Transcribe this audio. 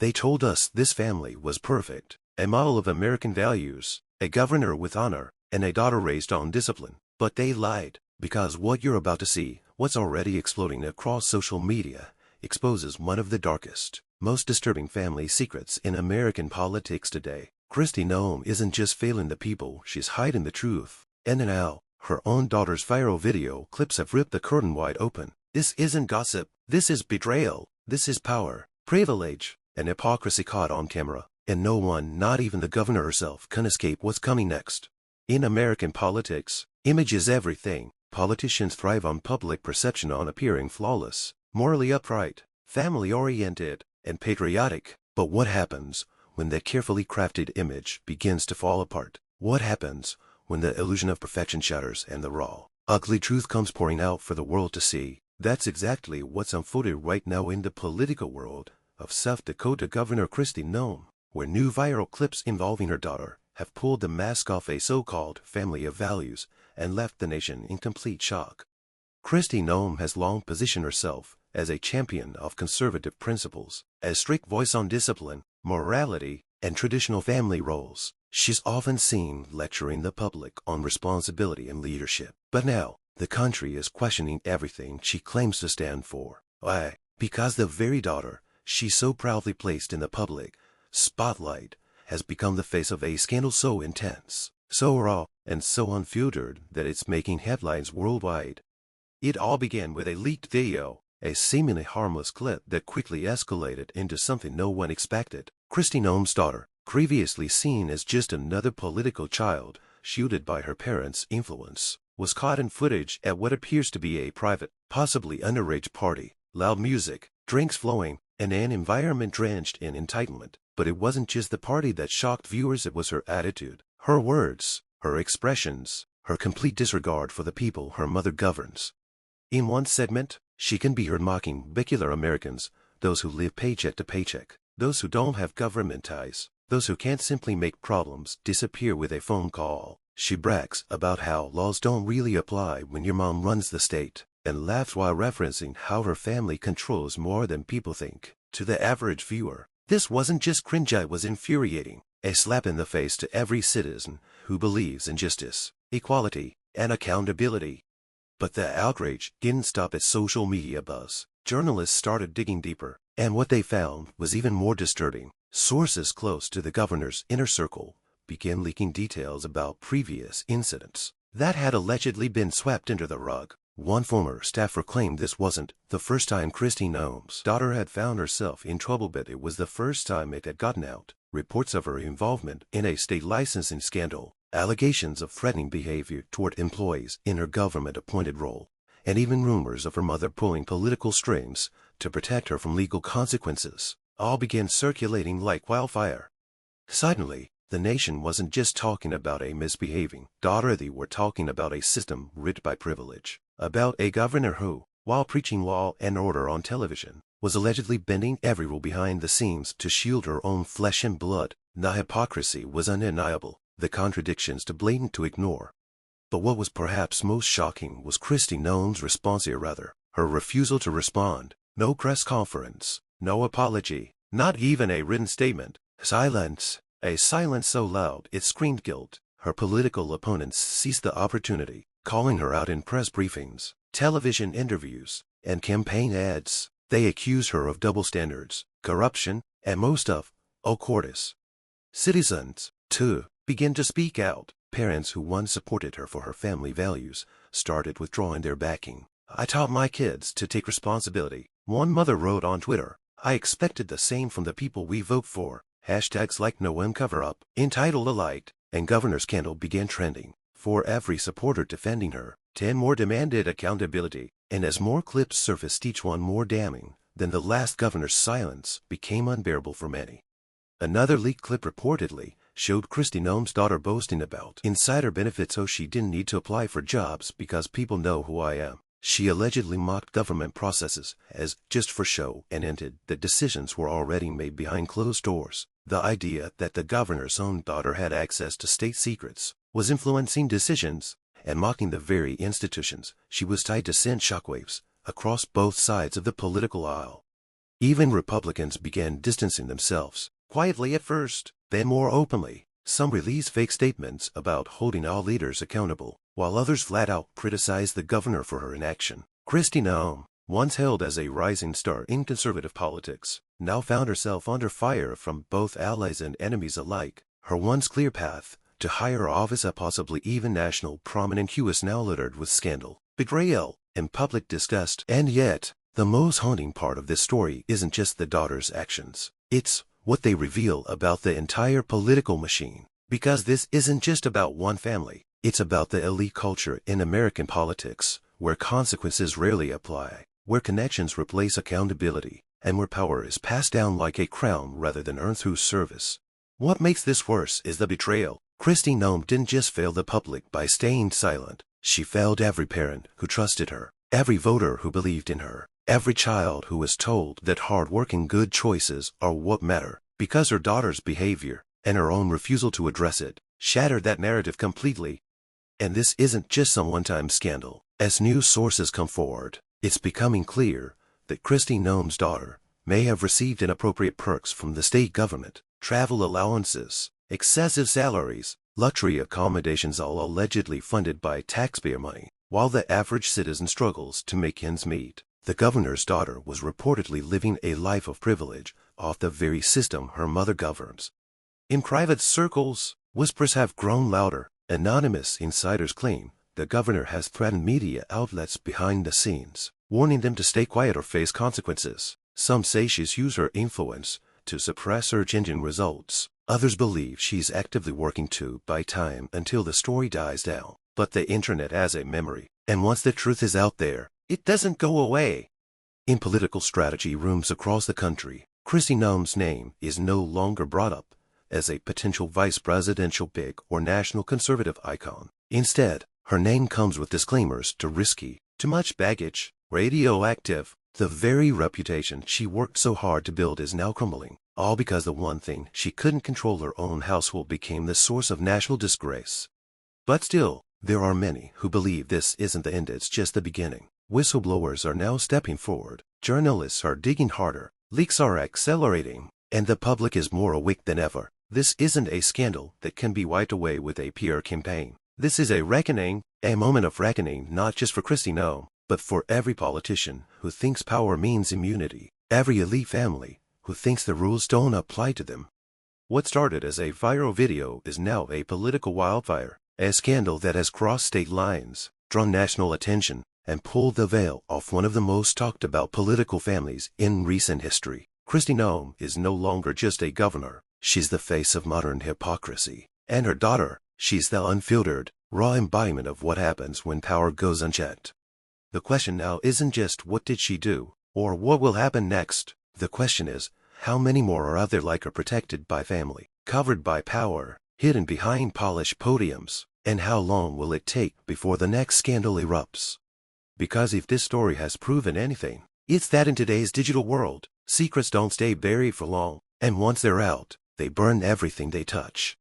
They told us this family was perfect, a model of American values, a governor with honor, and a daughter raised on discipline. But they lied, because what you're about to see, what's already exploding across social media, exposes one of the darkest, most disturbing family secrets in American politics today. Kristi Noem isn't just failing the people, she's hiding the truth. And now, her own daughter's viral video clips have ripped the curtain wide open. This isn't gossip, this is betrayal, this is power, privilege, and hypocrisy caught on camera. And no one, not even the governor herself, can escape what's coming next. In American politics, image is everything. Politicians thrive on public perception, on appearing flawless, morally upright, family-oriented, and patriotic. But what happens when that carefully crafted image begins to fall apart? What happens when the illusion of perfection shatters and the raw, ugly truth comes pouring out for the world to see? That's exactly what's unfolded right now in the political world of South Dakota Governor Kristi Noem, where new viral clips involving her daughter have pulled the mask off a so-called family of values and left the nation in complete shock. Kristi Noem has long positioned herself as a champion of conservative principles, a strict voice on discipline, morality, and traditional family roles. She's often seen lecturing the public on responsibility and leadership. But now, the country is questioning everything she claims to stand for. Why? Because the very daughter she so proudly placed in the public spotlight has become the face of a scandal so intense, so raw, and so unfiltered that it's making headlines worldwide. It all began with a leaked video, a seemingly harmless clip that quickly escalated into something no one expected. Kristi Noem's daughter, previously seen as just another political child shielded by her parents' influence, was caught in footage at what appears to be a private, possibly underage party. Loud music, drinks flowing, and an environment drenched in entitlement. But it wasn't just the party that shocked viewers, it was her attitude, her words, her expressions, her complete disregard for the people her mother governs. In one segment, she can be heard mocking regular Americans, those who live paycheck to paycheck, those who don't have government ties, those who can't simply make problems disappear with a phone call. She brags about how laws don't really apply when your mom runs the state, and laughs while referencing how her family controls more than people think. To the average viewer, this wasn't just cringe, it was infuriating, a slap in the face to every citizen who believes in justice, equality, and accountability. But the outrage didn't stop at social media buzz. Journalists started digging deeper, and what they found was even more disturbing. Sources close to the governor's inner circle began leaking details about previous incidents that had allegedly been swept under the rug. One former staffer claimed this wasn't the first time Kristi Noem's daughter had found herself in trouble, but it was the first time it had gotten out. Reports of her involvement in a state licensing scandal, allegations of threatening behavior toward employees in her government-appointed role, and even rumors of her mother pulling political strings to protect her from legal consequences, all began circulating like wildfire. Suddenly, the nation wasn't just talking about a misbehaving daughter, they were talking about a system rigged by privilege, about a governor who, while preaching law and order on television, was allegedly bending every rule behind the scenes to shield her own flesh and blood. The hypocrisy was undeniable, the contradictions too blatant to ignore. But what was perhaps most shocking was Kristi Noem's response, or rather, her refusal to respond. No press conference, no apology, not even a written statement. Silence. A silence so loud it screamed guilt. Her political opponents seized the opportunity, calling her out in press briefings, television interviews, and campaign ads. They accused her of double standards, corruption, and most of, courteous. Citizens, too, began to speak out. Parents who once supported her for her family values started withdrawing their backing. "I taught my kids to take responsibility," one mother wrote on Twitter. "I expected the same from the people we vote for." Hashtags like Noem cover-up, entitled alike, and governor scandal began trending. For every supporter defending her, 10 more demanded accountability, and as more clips surfaced, each one more damning than the last, governor's silence became unbearable for many. Another leaked clip reportedly showed Kristi Noem's daughter boasting about insider benefits. "Oh, she didn't need to apply for jobs because people know who I am." She allegedly mocked government processes as just for show and hinted that decisions were already made behind closed doors. The idea that the governor's own daughter had access to state secrets, was influencing decisions, and mocking the very institutions she was tied to sent shockwaves across both sides of the political aisle. Even Republicans began distancing themselves, quietly at first, then more openly. Some released fake statements about holding all leaders accountable, while others flat out criticized the governor for her inaction. Kristi Noem, once hailed as a rising star in conservative politics, now found herself under fire from both allies and enemies alike. Her once clear path to higher office, a possibly even national prominent hue, is now littered with scandal, betrayal, and public disgust. And yet, the most haunting part of this story isn't just the daughter's actions. It's what they reveal about the entire political machine. Because this isn't just about one family. It's about the elite culture in American politics, where consequences rarely apply, where connections replace accountability, and where power is passed down like a crown rather than earned through service. What makes this worse is the betrayal. Kristi Noem didn't just fail the public by staying silent. She failed every parent who trusted her, every voter who believed in her, every child who was told that hard work and good choices are what matter. Because her daughter's behavior, and her own refusal to address it, shattered that narrative completely. And this isn't just some one-time scandal. As news sources come forward, it's becoming clear that Kristi Noem's daughter may have received inappropriate perks from the state government, travel allowances, excessive salaries, luxury accommodations, all allegedly funded by taxpayer money, while the average citizen struggles to make ends meet. The governor's daughter was reportedly living a life of privilege off the very system her mother governs. In private circles, whispers have grown louder. Anonymous insiders claim the governor has threatened media outlets behind the scenes, warning them to stay quiet or face consequences. Some say she's used her influence to suppress search engine results. Others believe she's actively working to buy time until the story dies down. But the internet has a memory, and once the truth is out there, it doesn't go away. In political strategy rooms across the country, Kristi Noem's name is no longer brought up as a potential vice presidential pick or national conservative icon. Instead, her name comes with disclaimers: too risky, too much baggage, radioactive. The very reputation she worked so hard to build is now crumbling, all because the one thing she couldn't control, her own household, became the source of national disgrace. But still, there are many who believe this isn't the end, it's just the beginning. Whistleblowers are now stepping forward, journalists are digging harder, leaks are accelerating, and the public is more awake than ever. This isn't a scandal that can be wiped away with a PR campaign. This is a reckoning, a moment of reckoning, not just for Kristi Noem, but for every politician who thinks power means immunity, every elite family who thinks the rules don't apply to them. What started as a viral video is now a political wildfire, a scandal that has crossed state lines, drawn national attention, and pulled the veil off one of the most talked about political families in recent history. Kristi Noem is no longer just a governor. She's the face of modern hypocrisy. And her daughter, she's the unfiltered, raw embodiment of what happens when power goes unchecked. The question now isn't just what did she do, or what will happen next. The question is, how many more are out there like her, protected by family, covered by power, hidden behind polished podiums? And how long will it take before the next scandal erupts? Because if this story has proven anything, it's that in today's digital world, secrets don't stay buried for long, and once they're out, they burn everything they touch.